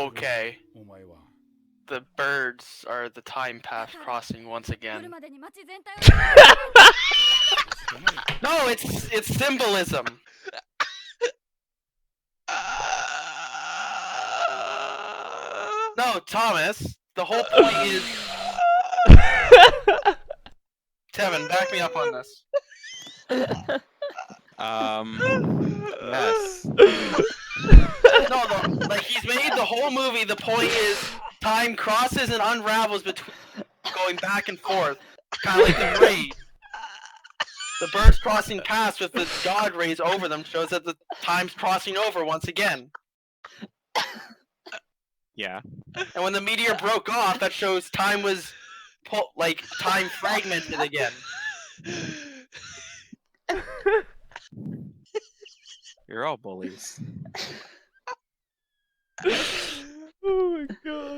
Okay. The birds are the time path crossing once again. No, it's symbolism. No, Thomas. The whole point is. Tevin, back me up on this. Yes. No, like he's made the whole movie. The point is time crosses and unravels between going back and forth, kind of like the rays. The birds crossing paths with the god rays over them shows that the time's crossing over once again. Yeah. And when the meteor broke off, that shows time was time fragmented again. You're all bullies. Oh my god.